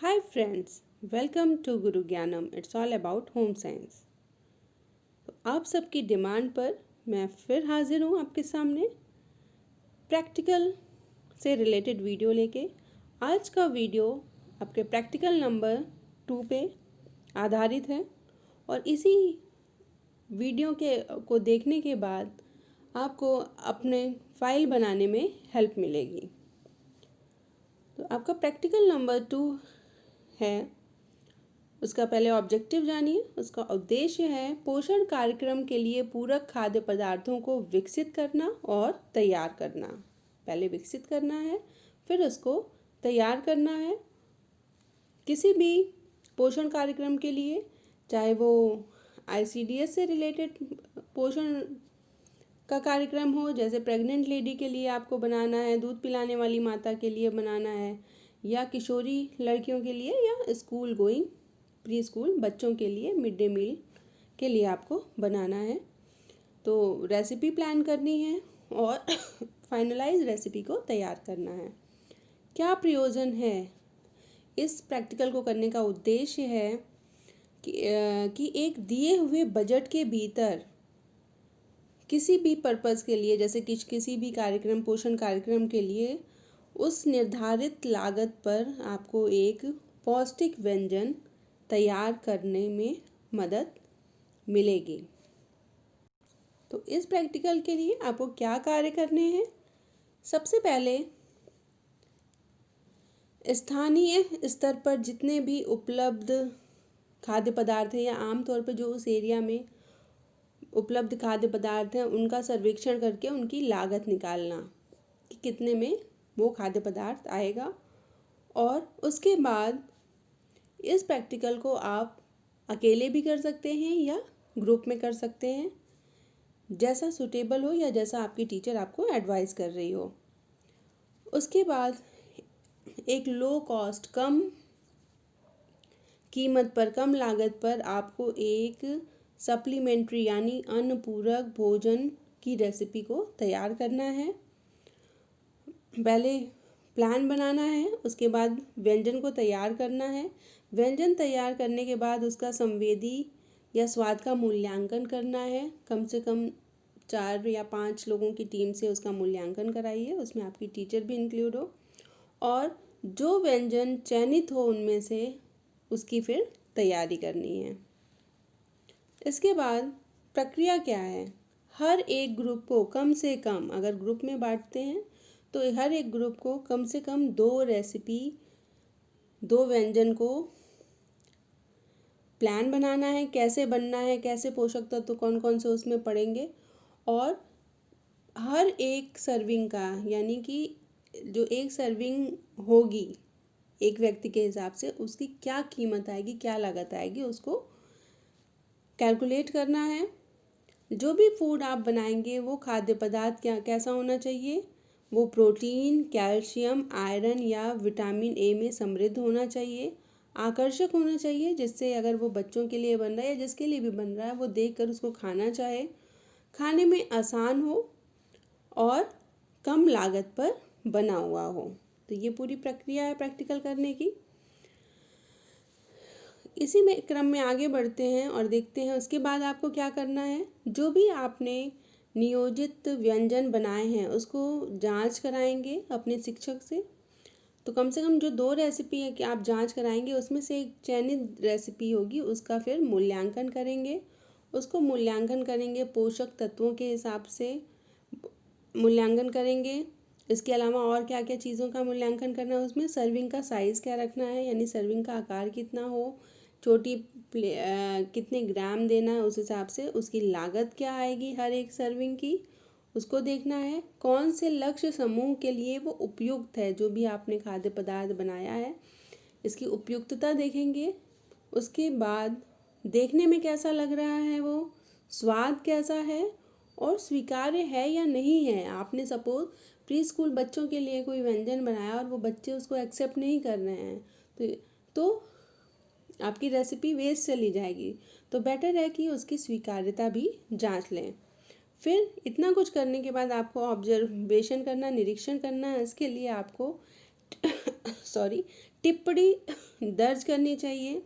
Hi friends, welcome to Guru Gyanam. It's all about home science. तो आप सबकी demand पर मैं फिर हाजिर हूँ आपके सामने प्रैक्टिकल से रिलेटेड वीडियो लेके। आज का वीडियो आपके प्रैक्टिकल नंबर 2 पे आधारित है और इसी वीडियो को देखने के बाद आपको अपने फाइल बनाने में हेल्प मिलेगी। तो आपका प्रैक्टिकल नंबर 2 है, उसका पहले ऑब्जेक्टिव जानिए। उसका उद्देश्य है पोषण कार्यक्रम के लिए पूरक खाद्य पदार्थों को विकसित करना और तैयार करना। पहले विकसित करना है, फिर उसको तैयार करना है। किसी भी पोषण कार्यक्रम के लिए, चाहे वो ICDS से रिलेटेड पोषण का कार्यक्रम हो, जैसे प्रेग्नेंट लेडी के लिए आपको बनाना है, दूध पिलाने वाली माता के लिए बनाना है, या किशोरी लड़कियों के लिए, या स्कूल गोइंग प्री स्कूल बच्चों के लिए मिड डे मील के लिए आपको बनाना है। तो रेसिपी प्लान करनी है और फाइनलाइज रेसिपी को तैयार करना है। क्या प्रयोजन है इस प्रैक्टिकल को करने का? उद्देश्य है कि एक दिए हुए बजट के भीतर किसी भी पर्पज़ के लिए, जैसे किसी भी कार्यक्रम, पोषण कार्यक्रम के लिए, उस निर्धारित लागत पर आपको एक पौष्टिक व्यंजन तैयार करने में मदद मिलेगी। तो इस प्रैक्टिकल के लिए आपको क्या कार्य करने हैं? सबसे पहले स्थानीय स्तर पर जितने भी उपलब्ध खाद्य पदार्थ हैं, या आमतौर पर जो उस एरिया में उपलब्ध खाद्य पदार्थ हैं, उनका सर्वेक्षण करके उनकी लागत निकालना कि कितने में वो खाद्य पदार्थ आएगा। और उसके बाद इस प्रैक्टिकल को आप अकेले भी कर सकते हैं या ग्रुप में कर सकते हैं, जैसा सूटेबल हो या जैसा आपकी टीचर आपको एडवाइस कर रही हो। उसके बाद एक लो कॉस्ट, कम कीमत पर, कम लागत पर आपको एक सप्लीमेंट्री यानी अनुपूरक भोजन की रेसिपी को तैयार करना है। पहले प्लान बनाना है, उसके बाद व्यंजन को तैयार करना है। व्यंजन तैयार करने के बाद उसका संवेदी या स्वाद का मूल्यांकन करना है। कम से कम 4 या 5 लोगों की टीम से उसका मूल्यांकन कराइए, उसमें आपकी टीचर भी इंक्लूड हो। और जो व्यंजन चयनित हो उनमें से उसकी फिर तैयारी करनी है। इसके बाद प्रक्रिया क्या है? हर एक ग्रुप को कम से कम, अगर ग्रुप में बांटते हैं तो हर एक ग्रुप को कम से कम 2 रेसिपी, 2 व्यंजन को प्लान बनाना है, कैसे बनना है, कैसे पोषक तत्व कौन कौन से उसमें पड़ेंगे, और हर एक सर्विंग का, यानी कि जो एक सर्विंग होगी एक व्यक्ति के हिसाब से, उसकी क्या कीमत आएगी, क्या लागत आएगी, उसको कैलकुलेट करना है। जो भी फूड आप बनाएंगे वो खाद्य पदार्थ कैसा होना चाहिए? वो प्रोटीन, कैल्शियम, आयरन या विटामिन ए में समृद्ध होना चाहिए, आकर्षक होना चाहिए, जिससे अगर वो बच्चों के लिए बन रहा है या जिसके लिए भी बन रहा है वो देखकर उसको खाना चाहे, खाने में आसान हो और कम लागत पर बना हुआ हो। तो ये पूरी प्रक्रिया है प्रैक्टिकल करने की। इसी में क्रम में आगे बढ़ते हैं और देखते हैं उसके बाद आपको क्या करना है। जो भी आपने नियोजित व्यंजन बनाए हैं उसको जांच कराएंगे अपने शिक्षक से। तो कम से कम जो 2 रेसिपी है कि आप जांच कराएंगे, उसमें से एक चयनित रेसिपी होगी, उसका फिर मूल्यांकन करेंगे। उसको मूल्यांकन करेंगे पोषक तत्वों के हिसाब से मूल्यांकन करेंगे। इसके अलावा और क्या क्या चीज़ों का मूल्यांकन करना है, उसमें सर्विंग का साइज़ क्या रखना है, यानी सर्विंग का आकार कितना हो, छोटी कितने ग्राम देना है, उस हिसाब से उसकी लागत क्या आएगी हर एक सर्विंग की, उसको देखना है। कौन से लक्ष्य समूह के लिए वो उपयुक्त है, जो भी आपने खाद्य पदार्थ बनाया है इसकी उपयुक्तता देखेंगे। उसके बाद देखने में कैसा लग रहा है, वो स्वाद कैसा है और स्वीकार्य है या नहीं है। आपने सपोज प्री स्कूल बच्चों के लिए कोई व्यंजन बनाया और वो बच्चे उसको एक्सेप्ट नहीं कर रहे हैं तो आपकी रेसिपी वेस्ट चली जाएगी। तो बेटर है कि उसकी स्वीकार्यता भी जांच लें। फिर इतना कुछ करने के बाद आपको ऑब्जर्वेशन करना, निरीक्षण करना है। इसके लिए आपको टिप्पणी दर्ज करनी चाहिए,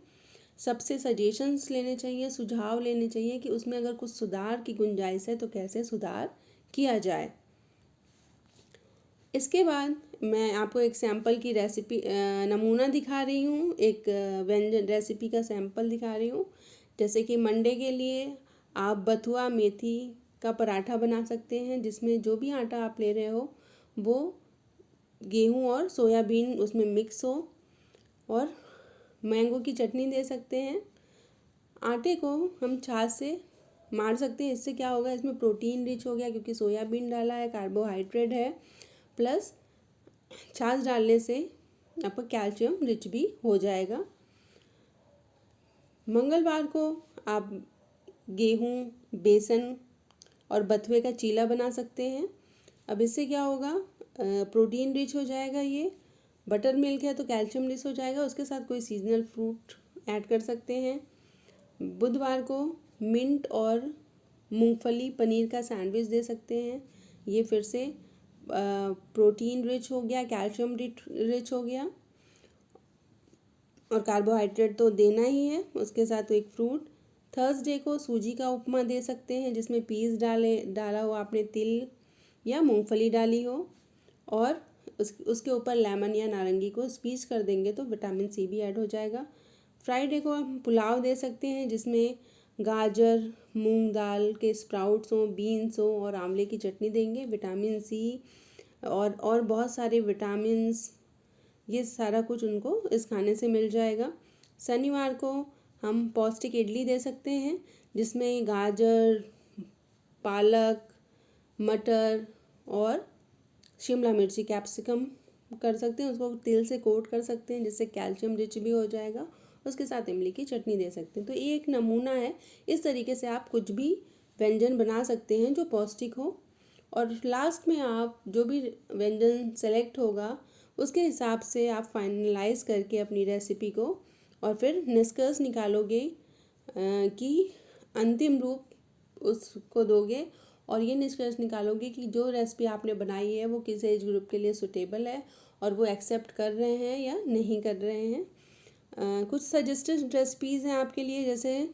सबसे सजेशंस लेने चाहिए, सुझाव लेने चाहिए कि उसमें अगर कुछ सुधार की गुंजाइश है तो कैसे सुधार किया जाए। इसके बाद मैं आपको एक सैम्पल की रेसिपी नमूना दिखा रही हूँ, एक व्यंजन रेसिपी का सैम्पल दिखा रही हूँ। जैसे कि मंडे के लिए आप बथुआ मेथी का पराठा बना सकते हैं, जिसमें जो भी आटा आप ले रहे हो वो गेहूँ और सोयाबीन उसमें मिक्स हो, और मैंगो की चटनी दे सकते हैं। आटे को हम छाछ से मार सकते हैं, इससे क्या होगा, इसमें प्रोटीन रिच हो गया क्योंकि सोयाबीन डाला है, कार्बोहाइड्रेट है, प्लस छाछ डालने से आपका कैल्शियम रिच भी हो जाएगा। मंगलवार को आप गेहूँ, बेसन और बथुए का चीला बना सकते हैं। अब इससे क्या होगा, प्रोटीन रिच हो जाएगा, ये बटर मिल्क है तो कैल्शियम रिच हो जाएगा। उसके साथ कोई सीजनल फ्रूट ऐड कर सकते हैं। बुधवार को मिंट और मूंगफली पनीर का सैंडविच दे सकते हैं। ये फिर से प्रोटीन रिच हो गया, कैल्शियम रिच हो गया, और कार्बोहाइड्रेट तो देना ही है, उसके साथ एक फ्रूट। थर्सडे को सूजी का उपमा दे सकते हैं, जिसमें पीस डाला हो आपने, तिल या मूंगफली डाली हो, और उसके ऊपर लेमन या नारंगी को स्क्वीज कर देंगे तो विटामिन सी भी ऐड हो जाएगा। फ्राइडे को हम पुलाव दे सकते हैं, जिसमें गाजर, मूंग दाल के स्प्राउट्स हों, बीन्स हों, और आंवले की चटनी देंगे। विटामिन सी और बहुत सारे विटामिन्स, ये सारा कुछ उनको इस खाने से मिल जाएगा। शनिवार को हम पौष्टिक इडली दे सकते हैं, जिसमें गाजर, पालक, मटर और शिमला मिर्ची, कैप्सिकम कर सकते हैं, उसको तिल से कोट कर सकते हैं, जिससे कैल्शियम रिच भी हो जाएगा। उसके साथ इमली की चटनी दे सकते हैं। तो ये एक नमूना है, इस तरीके से आप कुछ भी व्यंजन बना सकते हैं जो पौष्टिक हो, और लास्ट में आप जो भी व्यंजन सेलेक्ट होगा उसके हिसाब से आप फाइनलाइज करके अपनी रेसिपी को, और फिर निष्कर्ष निकालोगे कि अंतिम रूप उसको दोगे, और ये निष्कर्ष निकालोगे कि जो रेसिपी आपने बनाई है वो किस एज ग्रुप के लिए सूटेबल है और वो एक्सेप्ट कर रहे हैं या नहीं कर रहे हैं। कुछ सजेस्टेड रेसिपीज़ हैं आपके लिए, जैसे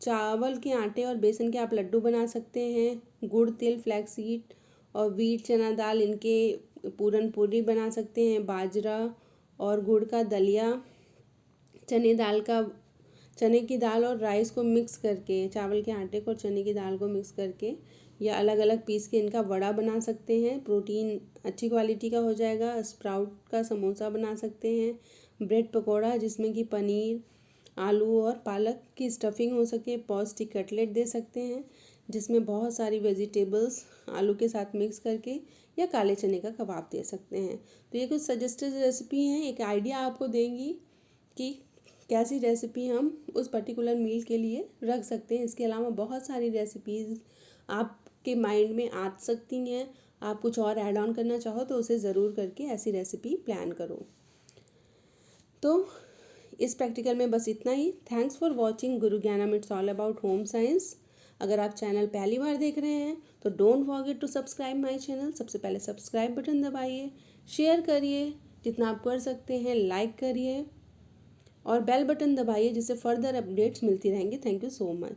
चावल के आटे और बेसन के आप लड्डू बना सकते हैं। गुड़, तिल, फ्लैक्सीड और वीट, चना दाल, इनके पूरन पूरी बना सकते हैं। बाजरा और गुड़ का दलिया, चने की दाल और राइस को मिक्स करके, चावल के आटे को और चने की दाल को मिक्स करके या अलग अलग पीस के इनका वड़ा बना सकते हैं, प्रोटीन अच्छी क्वालिटी का हो जाएगा। स्प्राउट का समोसा बना सकते हैं। ब्रेड पकौड़ा, जिसमें कि पनीर, आलू और पालक की स्टफिंग हो सके। पौष्टिक कटलेट दे सकते हैं, जिसमें बहुत सारी वेजिटेबल्स आलू के साथ मिक्स करके, या काले चने का कबाब दे सकते हैं। तो ये कुछ सजेस्टेड रेसिपी हैं, एक आइडिया आपको देंगी कि कैसी रेसिपी हम उस पर्टिकुलर मील के लिए रख सकते हैं। इसके अलावा बहुत सारी रेसिपीज़ आपके माइंड में आ सकती हैं, आप कुछ और ऐड ऑन करना चाहो तो उसे ज़रूर करके ऐसी रेसिपी प्लान करो। तो इस प्रैक्टिकल में बस इतना ही। Thanks for watching Guru Gyanam, it's all about home science. अगर आप चैनल पहली बार देख रहे हैं तो don't forget to subscribe my channel. सबसे पहले सब्सक्राइब बटन दबाइए, शेयर करिए जितना आप कर सकते हैं, लाइक करिए और बेल बटन दबाइए, जिससे फर्दर अपडेट्स मिलती रहेंगी। Thank you so much.